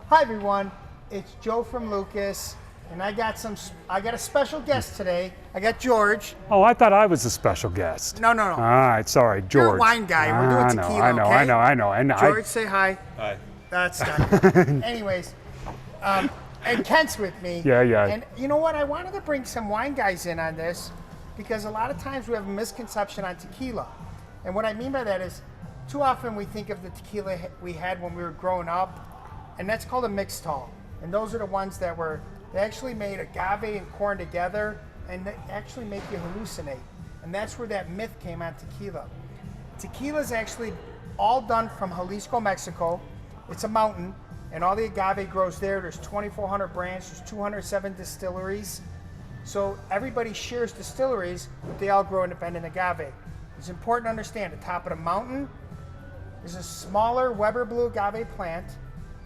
Hi everyone, it's Joe from Lucas, and I got a special guest today. I got George. Oh, I thought I was a special guest. No. All right, sorry, George. You're a wine guy. We're doing tequila, I know. And George, say hi. Hi. That's done. Anyways, and Kent's with me. Yeah. And you know what? I wanted to bring some wine guys in on this because a lot of times we have a misconception on tequila. And what I mean by that is too often we think of the tequila we had when we were growing up, and that's called a mixed tall. And those are the ones that they actually made agave and corn together, and they actually make you hallucinate. And that's where that myth came on tequila. Tequila is actually all done from Jalisco, Mexico. It's a mountain, and all the agave grows there. There's 2,400 branches, there's 207 distilleries. So everybody shares distilleries, but they all grow independent agave. It's important to understand the top of the mountain is a smaller Weber Blue agave plant,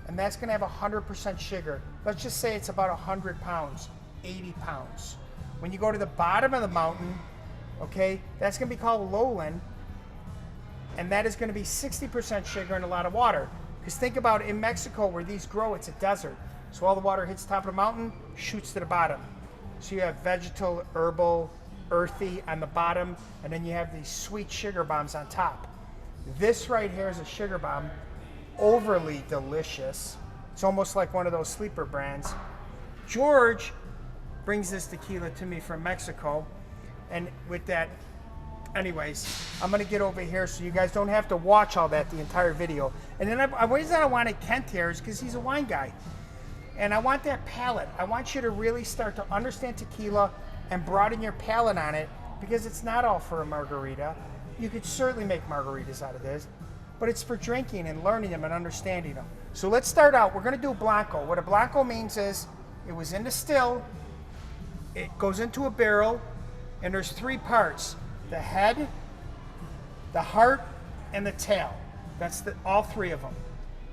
and that's going to have 100% sugar. Let's just say it's about 100 pounds, 80 pounds. When you go to the bottom of the mountain, okay, that's going to be called lowland, and that is going to be 60% sugar and a lot of water. Because think about in Mexico where these grow, it's a desert. So all the water hits the top of the mountain, shoots to the bottom. So you have vegetal, herbal, earthy on the bottom, and then you have these sweet sugar bombs on top. This right here is a sugar bomb, overly delicious. It's almost like one of those sleeper brands. George brings this tequila to me from Mexico, and with that, anyways, I'm gonna get over here so you guys don't have to watch all that the entire video. And then the reason I wanted Kent here is because he's a wine guy, and I want that palate. I want you to really start to understand tequila and broaden your palate on it, because it's not all for a margarita. You could certainly make margaritas out of this, but it's for drinking and learning them and understanding them. So let's start out. We're going to do Blanco. What a Blanco means is it was in the still, it goes into a barrel, and there's three parts: the head, the heart, and the tail. That's all three of them.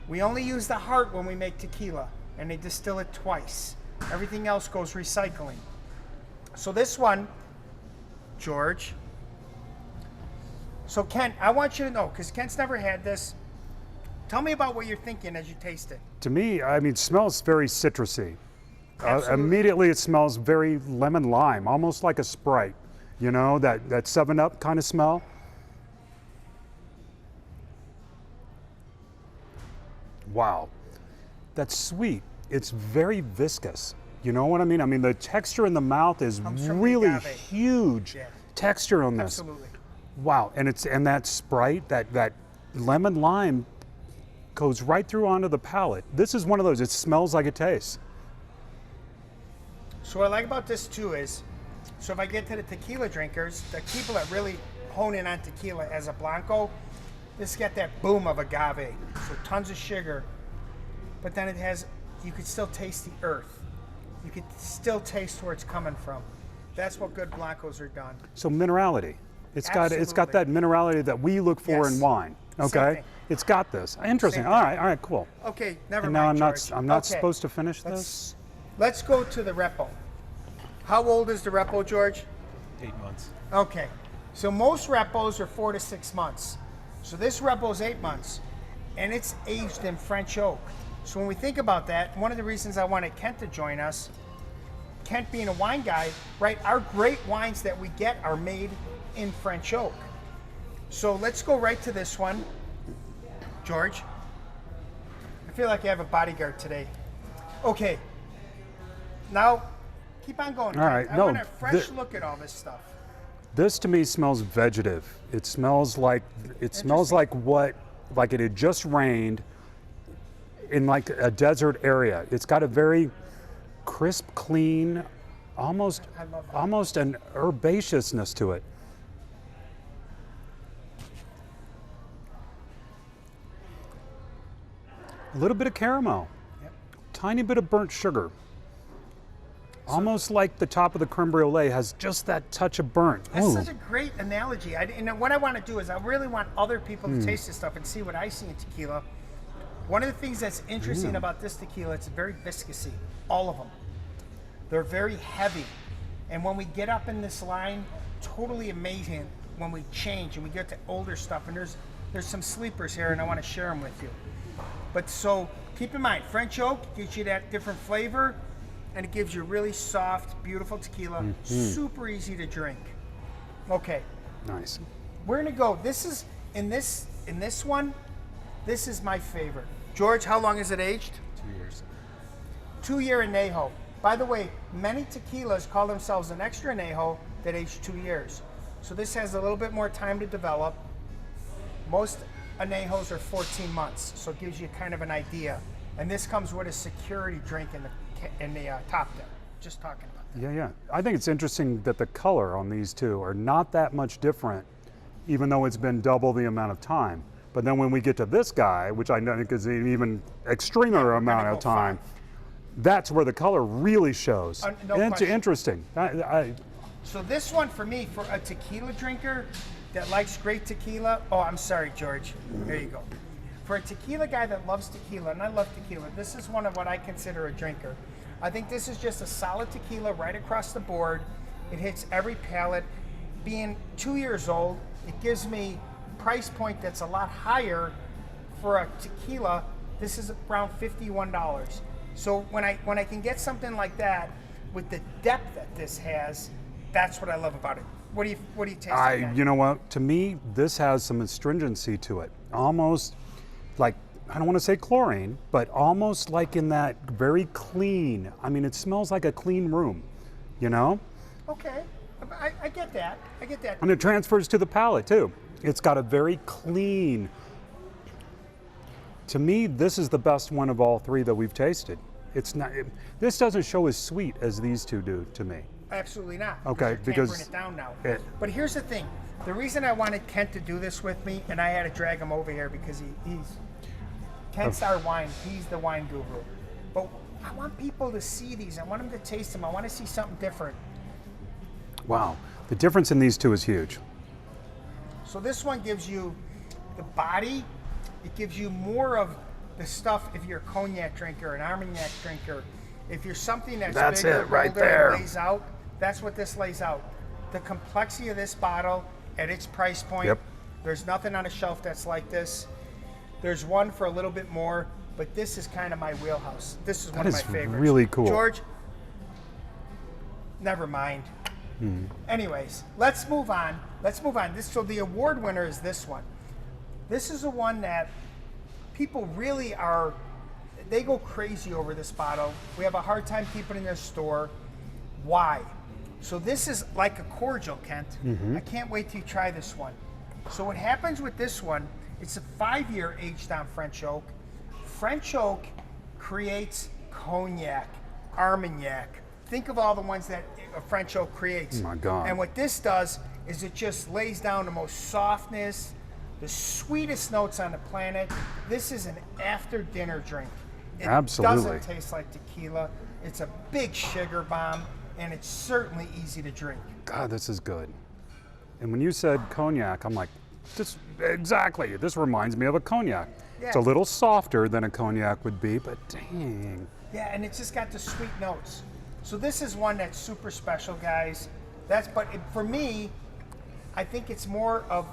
We only use the heart when we make tequila, and they distill it twice. Everything else goes recycling. So this one, George. So Kent, I want you to know, because Kent's never had this, tell me about what you're thinking as you taste it. To me, I mean, it smells very citrusy. Absolutely. It smells very lemon lime, almost like a Sprite. You know, that 7-Up kind of smell. Wow, that's sweet. It's very viscous. You know what I mean? I mean, the texture in the mouth is really huge. Yeah. Texture on this. Absolutely. Wow, and that Sprite, that lemon lime goes right through onto the palate. This is one of those, it smells like it tastes. So what I like about this too is, so if I get to the tequila drinkers, the people that really hone in on tequila as a Blanco, this got that boom of agave. So tons of sugar, but then it has, you could still taste the earth. You could still taste where it's coming from. That's what good Blancos are done. So minerality. It's got that minerality that we look for Yes. in wine. Same Okay? thing. It's got this. Interesting. Same All thing. right, cool. Okay, never And mind, now George. I'm not Okay, supposed to finish this? Let's go to the Repo. How old is the Repo, George? 8 months. Okay, so most Repos are 4 to 6 months. So this Repo is 8 months, and it's aged in French oak. So when we think about that, one of the reasons I wanted Kent to join us, Kent being a wine guy, right, our great wines that we get are made in French oak. So let's go right to this one, George. I feel like I have a bodyguard today. Okay, now keep on going. All right, I no, want a fresh look at all this stuff. This to me smells vegetative. It smells like like it had just rained in like a desert area. It's got a very crisp, clean, almost an herbaceousness to it. A little bit of caramel, Yep. tiny bit of burnt sugar. Almost like the top of the creme brulee has just that touch of burnt. That's Ooh. such a great analogy. And what I want to do is I really want other people to taste this stuff and see what I see in tequila. One of the things that's interesting about this tequila, it's very viscousy, all of them. They're very heavy. And when we get up in this line, totally amazing when we change and we get to older stuff. And there's some sleepers here and I want to share them with you. But so Keep in mind, French oak gives you that different flavor, and it gives you really soft, beautiful tequila. Super easy to drink. Okay, Nice. we're gonna go. This is in this one. This is my favorite. George, how long is it aged? 2 years. 2-year anejo. By the way, many tequilas call themselves an extra anejo that age 2 years. So this has a little bit more time to develop. Most anejos are 14 months, so it gives you kind of an idea. And this comes with a security drink in the top there. Just talking about that. Yeah, yeah. I think it's interesting that the color on these two are not that much different, even though it's been double the amount of time. But then when we get to this guy, which I think is an even extremer amount of go time, 5. that's where the color really shows. No And it's question. interesting. So this one for me, for a tequila drinker that likes great tequila, oh, I'm sorry, George. There you go. For a tequila guy that loves tequila, and I love tequila, this is one of what I consider a drinker. I think this is just a solid tequila right across the board. It hits every palate. Being 2 years old, it gives me price point that's a lot higher for a tequila. This is around $51. So when I can get something like that with the depth that this has, that's what I love about it. What do you taste? You know what? To me, this has some astringency to it. Almost like, I don't want to say chlorine, but almost like in that very clean. I mean, it smells like a clean room, you know? Okay, I get that. I get that. And it transfers to the palate too. It's got a very clean. To me, this is the best one of all three that we've tasted. It's not. This doesn't show as sweet as these two do to me. Absolutely not. Okay, you're because tampering it down now. it- But here's the thing: the reason I wanted Kent to do this with me, and I had to drag him over here because he's Kent's our wine. He's the wine guru. But I want people to see these. I want them to taste them. I want to see something different. Wow, the difference in these two is huge. So this one gives you the body. It gives you more of the stuff if you're a cognac drinker, an Armagnac drinker. If you're something that's bigger, it right bolder, there. and lays out, that's what this lays out. The complexity of this bottle at its price point. Yep. There's nothing on a shelf that's like this. There's one for a little bit more, but this is kind of my wheelhouse. This is one of my is favorites. really cool. George, never mind. Anyways, let's move on. So the award winner is this one. This is the one that people really are, they go crazy over this bottle. We have a hard time keeping it in their store. Why? So this is like a cordial, Kent. I can't wait till you try this one. So what happens with this one, it's a 5-year aged on French oak. French oak creates cognac, Armagnac. Think of all the ones that a French oak creates. Oh my God. And what this does is it just lays down the most softness, the sweetest notes on the planet. This is an after dinner drink. It Absolutely. doesn't taste like tequila. It's a big sugar bomb, and it's certainly easy to drink. God, this is good. And when you said cognac, I'm like, exactly. This reminds me of a cognac. It's a Yeah. little softer than a cognac would be, but dang. Yeah, and it's just got the sweet notes. So this is one that's super special, guys. For me, I think it's more of,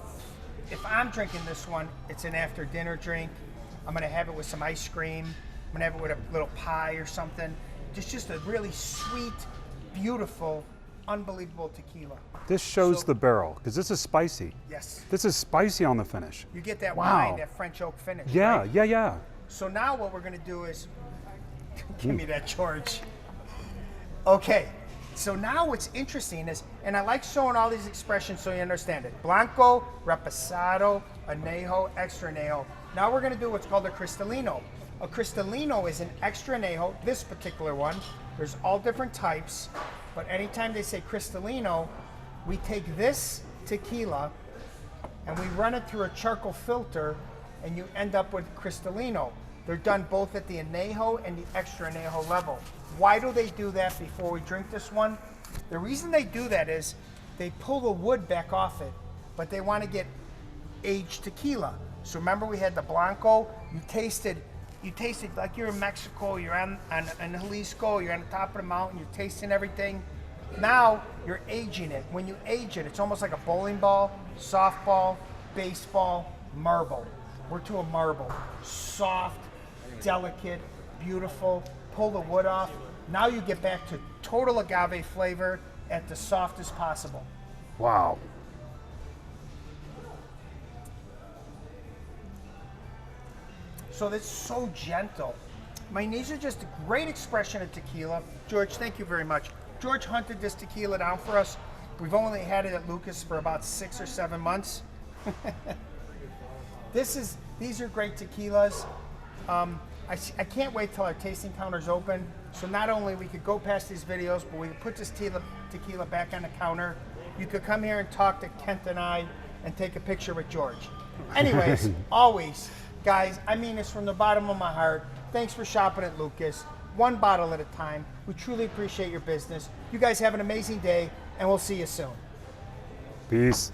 if I'm drinking this one, it's an after dinner drink. I'm gonna have it with some ice cream. I'm gonna have it with a little pie or something. Just a really sweet, beautiful, unbelievable tequila. This shows So- the barrel, because this is spicy. Yes. This is spicy on the finish. You get that Wow. wine, that French oak finish. Yeah, right? yeah. So now what we're gonna do is, give me that, George. Okay, so now what's interesting is, and I like showing all these expressions so you understand it. Blanco, Reposado, Anejo, Extra Anejo. Now we're gonna do what's called a Cristalino. A Cristalino is an Extra Anejo, this particular one. There's all different types, but anytime they say Cristalino, we take this tequila and we run it through a charcoal filter, and you end up with Cristalino. They're done both at the Anejo and the Extra Anejo level. Why do they do that before we drink this one? The reason they do that is they pull the wood back off it, but they want to get aged tequila. So remember we had the Blanco, you tasted like you're in Mexico, you're on Jalisco, you're on the top of the mountain, you're tasting everything. Now you're aging it. When you age it, it's almost like a bowling ball, softball, baseball, marble. We're to a marble. Soft, delicate, beautiful, pull the wood off. Now you get back to total agave flavor at the softest possible. Wow. So that's so gentle. My knees are just a great expression of tequila. George, thank you very much. George hunted this tequila down for us. We've only had it at Lucas for about 6 or 7 months. These are great tequilas. I can't wait till our tasting counter's open. So not only we could go past these videos, but we could put this tequila back on the counter. You could come here and talk to Kent and I and take a picture with George. Anyways, always, guys, I mean this from the bottom of my heart. Thanks for shopping at Lucas. One bottle at a time. We truly appreciate your business. You guys have an amazing day, and we'll see you soon. Peace.